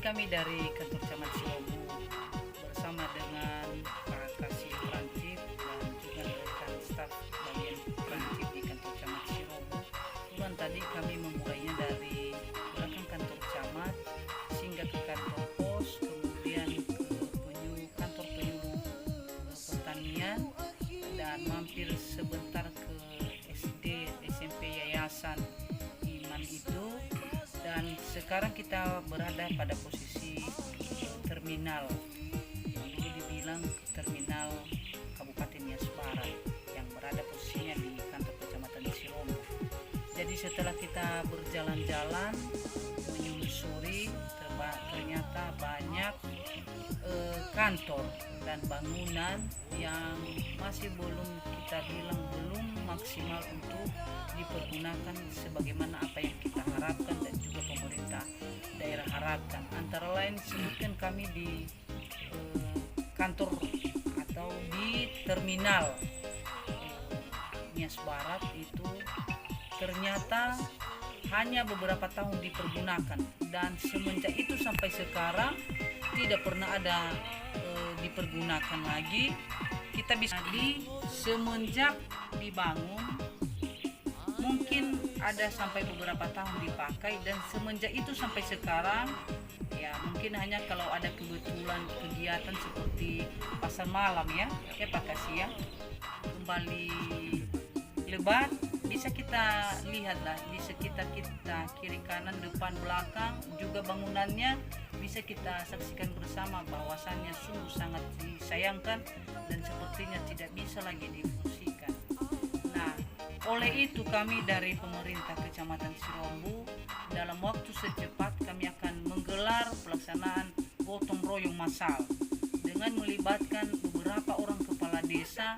kami dari kantor Camat Silobu bersama dengan Pak Kasih Prancip dan juga rekan staf bagian Prancip di kantor Camat Silobu. Kemudian tadi kami memulainya dari belakang kantor Camat sehingga ke kantor pos, kemudian ke kantor penyuluh pertanian dan mampir sebentar ke SD SMP Yayasan Iman itu. Dan sekarang kita berada pada posisi terminal yang dulu dibilang terminal Kabupaten Nias Barat yang berada posisinya di kantor Kecamatan Silobu. Jadi setelah kita berjalan-jalan menyusuri, ternyata banyak kantor dan bangunan yang masih belum, kita bilang belum maksimal untuk dipergunakan sebagaimana apa yang kita harapkan dan juga pemerintah daerah harapkan. Antara lain sebutkan kami di kantor atau di terminal Nias Barat itu ternyata hanya beberapa tahun dipergunakan, dan semenjak itu sampai sekarang tidak pernah ada dipergunakan lagi. Kita bisa di semenjak dibangun mungkin ada sampai beberapa tahun dipakai, dan semenjak itu sampai sekarang ya mungkin hanya kalau ada kebetulan kegiatan seperti pasar malam ya Pak Kasih ya, kembali lebat bisa kita lihatlah di sekitar kita, kiri kanan depan belakang juga bangunannya bisa kita saksikan bersama bahwasannya sungguh sangat disayangkan dan sepertinya tidak bisa lagi difungsikan. Nah, oleh itu kami dari pemerintah Kecamatan Silobu dalam waktu secepat kami akan menggelar pelaksanaan gotong royong massal dengan melibatkan beberapa orang kepala desa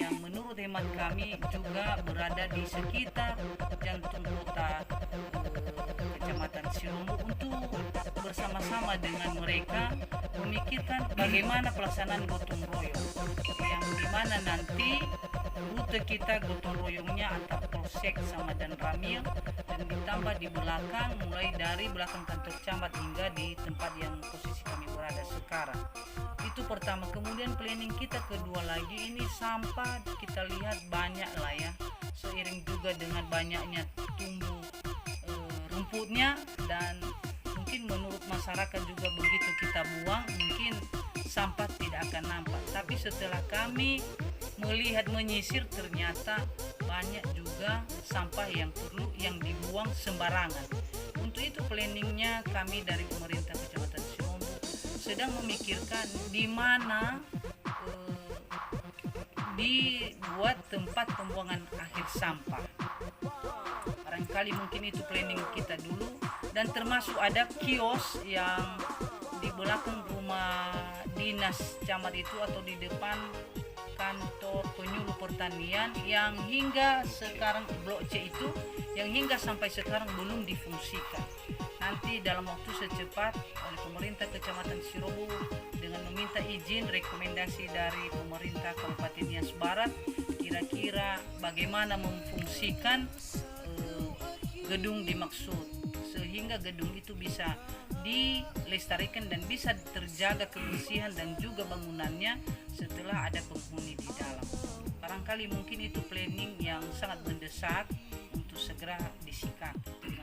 yang menurut hemat kami juga berada di sekitar jantung kota Kecamatan Silobu untuk bersama-sama dengan mereka memikirkan bagaimana pelaksanaan gotong royong yang dimana nanti rute kita gotong royongnya antar Polsek sama dan Ramil, dan ditambah di belakang mulai dari belakang kantor camat hingga di tempat yang posisi kami berada sekarang. Itu pertama. Kemudian planning kita kedua lagi ini sampah kita lihat banyak lah ya, seiring juga dengan banyaknya tumbuh rumputnya, dan mungkin menurut masyarakat juga begitu kita buang mungkin sampah tidak akan nampak, tapi setelah kami melihat menyisir ternyata banyak juga sampah yang perlu yang dibuang sembarangan. Untuk itu planningnya kami dari pemerintah Kecamatan Silobu sedang memikirkan di mana dibuat tempat pembuangan akhir sampah. Barangkali mungkin itu planning kita dulu, dan termasuk ada kios yang di belakang rumah dinas camat itu atau di depan kantor penyuluh pertanian yang hingga sekarang blok C itu yang hingga sampai sekarang belum difungsikan. Nanti dalam waktu secepat oleh pemerintah Kecamatan Silobu dengan meminta izin rekomendasi dari pemerintah Kabupaten Nias Barat kira-kira bagaimana memfungsikan gedung dimaksud sehingga gedung itu bisa dilestarikan dan bisa terjaga kebersihan dan juga bangunannya setelah ada penghuni di dalam. Barangkali mungkin itu planning yang sangat mendesak untuk segera disikapi.